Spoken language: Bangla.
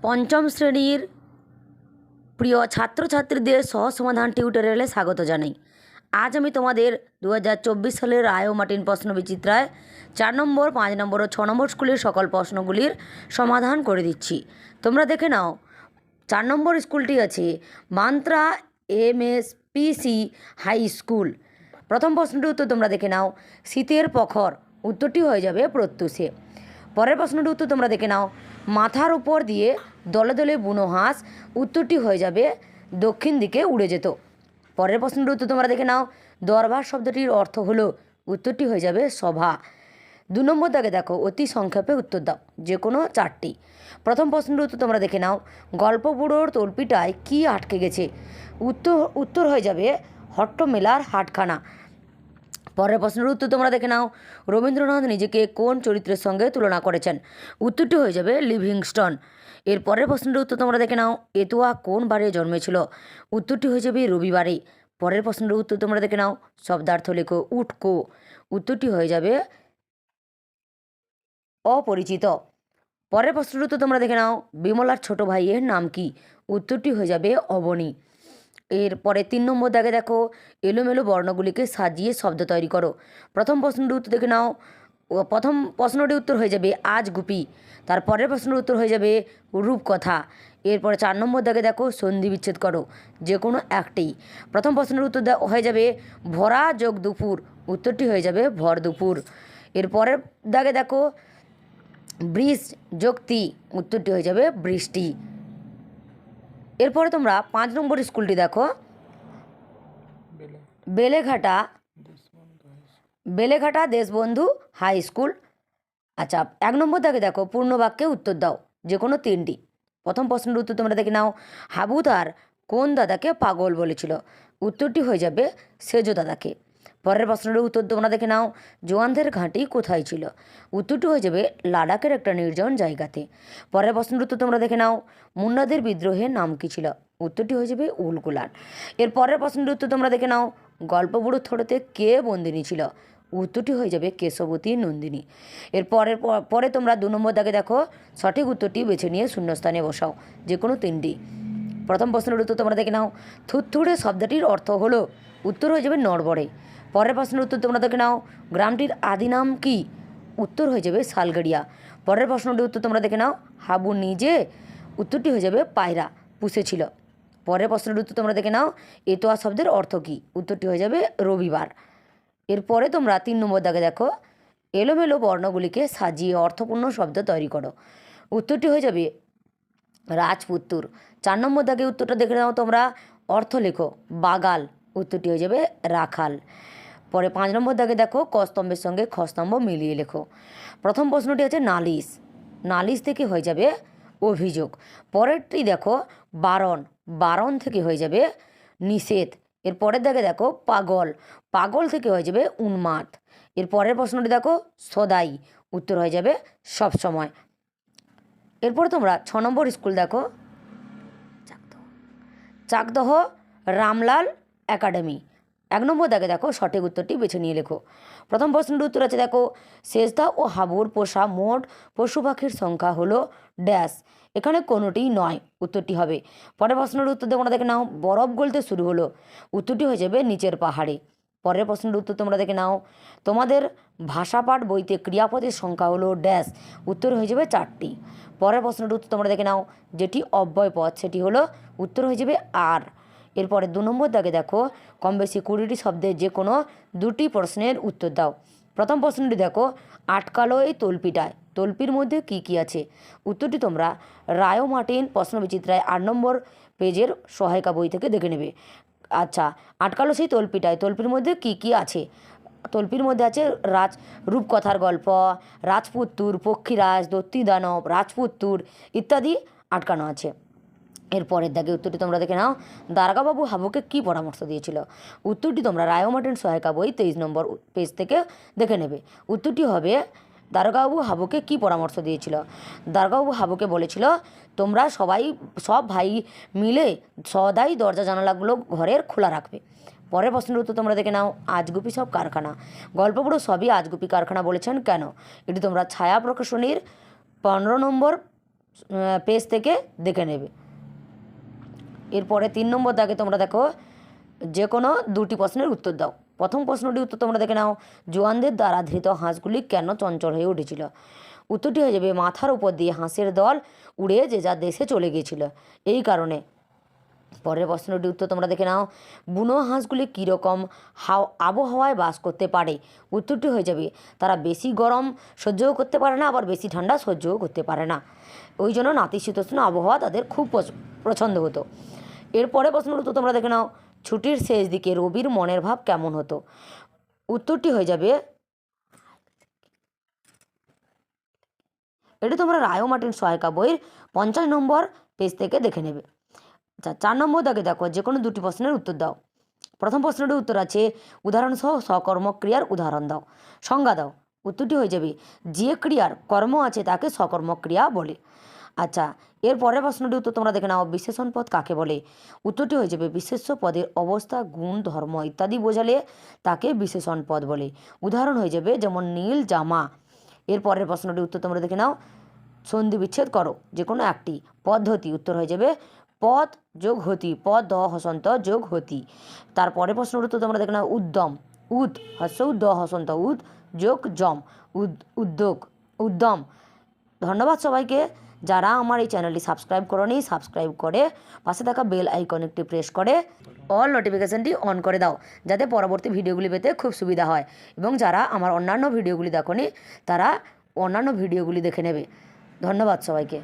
পঞ্চম শ্রেণীর প্রিয় ছাত্রছাত্রীদের সহজ সমাধান টিউটোরিয়ালে স্বাগত জানাই। আজ আমি তোমাদের 2024 সালের রায় ও মার্টিন প্রশ্ন বিচিত্রায় 4 নম্বর, 5 নম্বর ও 6 নম্বর স্কুলের সকল প্রশ্নগুলির সমাধান করে দিচ্ছি। তোমরা দেখে নাও। 4 নম্বর স্কুলটি আছে মান্ত্রা MSPC হাই স্কুল। প্রথম প্রশ্নটির উত্তর তোমরা দেখে নাও, শীতের প্রখর। উত্তরটি হয়ে যাবে প্রত্যুষে। পরের প্রশ্নটির উত্তর তোমরা দেখে নাও, মাথার উপর দিয়ে দলে দলে বুনো হাঁস। উত্তরটি হয়ে যাবে দক্ষিণ দিকে উড়ে যেত। পরের প্রশ্নটির উত্তর তোমরা দেখে নাও, দরবার শব্দটির অর্থ হলো। উত্তরটি হয়ে যাবে সভা। 2 নম্বর দাগে দেখো, অতি সংক্ষেপে উত্তর দাও, যে কোনো 4টি। প্রথম প্রশ্নটির উত্তর তোমরা দেখে নাও, গল্প বুড়োর তল্পিটায় কি আটকে গেছে। উত্তর হয়ে যাবে হট্টমেলার হাটখানা। পরের প্রশ্নের উত্তর তোমরা দেখে নাও, রবীন্দ্রনাথ নিজেকে কোন চরিত্রের সঙ্গে তুলনা করেছেন। উত্তরটি হয়ে যাবে লিভিংস্টন। এর পরের প্রশ্নের উত্তর তোমরা দেখে নাও, এতুয়া কোন বারে জন্মেছিল। উত্তরটি হয়ে যাবে রবিবারে। পরের প্রশ্নের উত্তর তোমরা দেখে নাও, শব্দার্থ লেখো। উটকো। উত্তরটি হয়ে যাবে অপরিচিত। পরের প্রশ্নের উত্তর তোমরা দেখে নাও, বিমলার ছোট ভাইয়ের নাম কি। উত্তরটি হয়ে যাবে অবনী। এরপরে 3 নম্বর দাগে দেখো, এলোমেলো বর্ণগুলিকে সাজিয়ে শব্দ তৈরি করো। প্রথম প্রশ্নটির উত্তর দেখে নাও, প্রথম প্রশ্নটির উত্তর হয়ে যাবে আজ গুপি। তারপরের প্রশ্নের উত্তর হয়ে যাবে রূপকথা। এরপরে 4 নম্বর দাগে দেখো, সন্ধি বিচ্ছেদ করো, যে কোনো একটি। প্রথম প্রশ্নের উত্তর হয়ে যাবে ভরা যোগ দুপুর। উত্তরটি হয়ে যাবে ভর দুপুর। এরপরের দাগে দেখো, বৃষ যোগতি। উত্তরটি হয়ে যাবে বৃষ্টি। এরপরে তোমরা 5 নম্বর স্কুলটি দেখো, বেলেঘাটা দেশবন্ধু হাই স্কুল। আচ্ছা, 1 নম্বর দাগে দেখো, পূর্ণ বাক্যে উত্তর দাও, যে কোনো 3টি। প্রথম প্রশ্নের উত্তর তোমরা দেখে নাও, হাবু তার কোন দাদাকে পাগল বলেছিল। উত্তরটি হয়ে যাবে সেজ দাদাকে। পরের প্রশ্নের উত্তর তোমরা দেখে নাও, জোয়ানদের ঘাঁটি কোথায় ছিল। উত্তরটি হয়ে যাবে লাদাখের একটা নির্জন জায়গাতে। পরের প্রশ্নের উত্তর তোমরা দেখে নাও, মুন্ডাদের বিদ্রোহের নাম কী ছিল। উত্তরটি হয়ে যাবে উলগুলান। এর পরের প্রশ্নের উত্তর তোমরা দেখে নাও, গল্প বুড়ো থোড়োতে কে বন্দিনী ছিল। উত্তরটি হয়ে যাবে কেশবতী নন্দিনী। এর পরে তোমরা 2 নম্বর দাগে দেখো, সঠিক উত্তরটি বেছে নিয়ে শূন্যস্থানে বসাও, যে কোনো 3টি। প্রথম প্রশ্নের উত্তর তোমরা দেখে নাও, থুতথুড়ে শব্দটির অর্থ হলো। উত্তর হয়ে যাবে নড়বড়ে। পরের প্রশ্নের উত্তর তোমরা দেখে নাও, গ্রামটির আদি নাম কি। উত্তর হয়ে যাবে শালগড়িয়া। পরের প্রশ্নটির উত্তর তোমরা দেখে নাও, হাবু নিজে। উত্তরটি হয়ে যাবে পায়রা পুষেছিল। পরের প্রশ্নের উত্তর তোমরা দেখে নাও, এতোয়া শব্দের অর্থ কী। উত্তরটি হয়ে যাবে রবিবার। এরপরে তোমরা 3 নম্বর দাগে দেখো, এলোমেলো বর্ণগুলিকে সাজিয়ে অর্থপূর্ণ শব্দ তৈরি করো। উত্তরটি হয়ে যাবে রাজপুত্তুর। 4 নম্বর দাগে উত্তরটা দেখে নাও তোমরা, অর্থ লেখো বাগাল। উত্তরটি হয়ে যাবে রাখাল। পরে 5 নম্বর দাগে দেখো, ক স্তম্ভের সঙ্গে খ স্তম্ভ মিলিয়ে লেখো। প্রথম প্রশ্নটি আছে নালিশ। নালিশ থেকে হয়ে যাবে অভিযোগ। পরেরটি দেখো বারণ। বারণ থেকে হয়ে যাবে নিষেধ। এর পরের দাগে দেখো পাগল। পাগল থেকে হয়ে যাবে উন্মাদ। এর পরের প্রশ্নটি দেখো সদাই। উত্তর হয়ে যাবে সবসময়। এরপরে তোমরা 6 নম্বর স্কুল দেখো, চাকদহ রামলাল একাডেমি। 1 নম্বর দাগে দেখো, সঠিক উত্তরটি বেছে নিয়ে লেখো। প্রথম প্রশ্নের উত্তর আছে দেখো, সেজদা ও হাবুর পোষা মোট পশু পাখির সংখ্যা হলো ড্যাশ। এখানে কোনোটিই নয়। উত্তরটি হবে। পরের প্রশ্নের উত্তর তোমরা দেখে নাও, বরফ গলতে শুরু হলো। উত্তরটি হয়ে যাবে নিচের পাহাড়ে। পরের প্রশ্নের উত্তর তোমরা দেখে নাও, তোমাদের ভাষাপাঠ বইতে ক্রিয়াপদের সংখ্যা হলো ড্যাশ। উত্তর হয়ে যাবে 4টি। পরের প্রশ্নের উত্তর তোমরা দেখে নাও, যেটি অব্যয় পদ সেটি হলো। উত্তর হয়ে যাবে আর। এরপরে 2 নম্বর দাগে দেখো, কম বেশি 20টি শব্দের যে কোনো 2টি প্রশ্নের উত্তর দাও। প্রথম প্রশ্নটি দেখো, আটকালো এই তল্পিটায়। তল্পির মধ্যে কি কি আছে। উত্তরটি তোমরা রায় ও মার্টিন প্রশ্ন বিচিত্রায় 8 নম্বর পেজের সহায়িকা বই থেকে দেখে নেবে। আচ্ছা, আটকালো সেই তল্পিটায়, তল্পির মধ্যে কি কি আছে। তল্পির মধ্যে আছে রূপকথার গল্প, রাজপুত্তুর, পক্ষীরাজ, দত্তি দানব, রাজপুত্তুর ইত্যাদি আটকানো আছে। এরপরের দাগে উত্তরটি তোমরা দেখে নাও, দারোগাবাবু হাবুকে কী পরামর্শ দিয়েছিল। উত্তরটি তোমরা রায় ও মার্টিন সহায়িকা বই 23 নম্বর পেজ থেকে দেখে নেবে। উত্তরটি হবে, দারোগাবাবু হাবুকে কী পরামর্শ দিয়েছিল। দারোগাবাবু হাবুকে বলেছিল, তোমরা সব ভাই মিলে সদাই দরজা জানালাগুলো ঘরের খোলা রাখবে। পরের প্রশ্নের উত্তর তোমরা দেখে নাও, আজগুপি সব কারখানা। গল্পগুলো সবই আজগুপি কারখানা বলেছেন কেন। এটি তোমরা ছায়া প্রকাশনীর 15 নম্বর পেজ থেকে দেখে নেবে। এরপরে 3 নম্বর দাগে তোমরা দেখো যে কোনো 2টি প্রশ্নের উত্তর দাও। প্রথম প্রশ্নটির উত্তর তোমরা দেখে নাও, জোয়ানদের দ্বারা ধৃত হাঁসগুলি কেন চঞ্চল হয়ে উঠেছিল? উত্তরটি হয়ে যাবে, মাথার উপর দিয়ে হাঁসের দল উড়ে যে যার দেশে চলে গিয়েছিল এই কারণে। পরের প্রশ্নটির উত্তর তোমরা দেখে নাও, বুনো হাঁসগুলি কীরকম আবহাওয়ায় বাস করতে পারে? উত্তরটি হয়ে যাবে, তারা বেশি গরম সহ্যও করতে পারে না, আবার বেশি ঠান্ডা সহ্যও করতে পারে না। ওই জন্য নাতিশীতোষ্ণ আবহাওয়া তাদের খুব পছন্দ হতো। এরপরে প্রশ্নটির উত্তর তোমরা দেখে নাও, ছুটির শেষ দিকে রবির মনের ভাব কেমন হতো? উত্তরটি হয়ে যাবে, এটি তোমরা রায় ও মার্টিন সহায়িকা বইয়ের 50 নম্বর পেজ থেকে দেখে নেবে। আচ্ছা, 4 নম্বর দাগে দেখো যে কোনো 2টি প্রশ্নের উত্তর দাও। প্রথম প্রশ্নটির উত্তর আছে, উদাহরণসহ সকর্মক ক্রিয়ার উদাহরণ দাও, সংজ্ঞা দাও। উত্তরটি হয়ে যাবে, যে ক্রিয়ার কর্ম আছে তাকে সকর্মক ক্রিয়া বলে। আচ্ছা, এর পরের প্রশ্নটির উত্তর তোমরা দেখে নাও, বিশেষণ পদ কাকে বলে? উত্তরটি হয়ে যাবে, বিশেষ্য পদের অবস্থা, গুণ, ধর্ম ইত্যাদি বোঝালে তাকে বিশেষণ পদ বলে। উদাহরণ হয়ে যাবে যেমন নীল জামা। এর পরের প্রশ্নটির উত্তর তোমরা দেখে নাও, সন্ধি বিচ্ছেদ করো যে কোনো একটি। পদ্ধতি উত্তর হয়ে যাবে পদ যোগ হতি, পদ দ হসন্ত যোগ হতি। তারপরে প্রশ্নের উত্তর তোমরা দেখে নাও, উদ্যম, উদ হস্য দ হসন্ত উদ যোগ জম, উদ্যোগ, উদ্যম। ধন্যবাদ সবাইকে। যারা আমার এই চ্যানেলটি সাবস্ক্রাইব করোনি, সাবস্ক্রাইব করে পাশে থাকা বেল আইকন একটি প্রেস করে অল নোটিফিকেশানটি অন করে দাও, যাতে পরবর্তী ভিডিওগুলি পেতে খুব সুবিধা হয়। এবং যারা আমার অন্যান্য ভিডিওগুলি দেখোনি তারা অন্যান্য ভিডিওগুলি দেখে নেবে। ধন্যবাদ সবাইকে।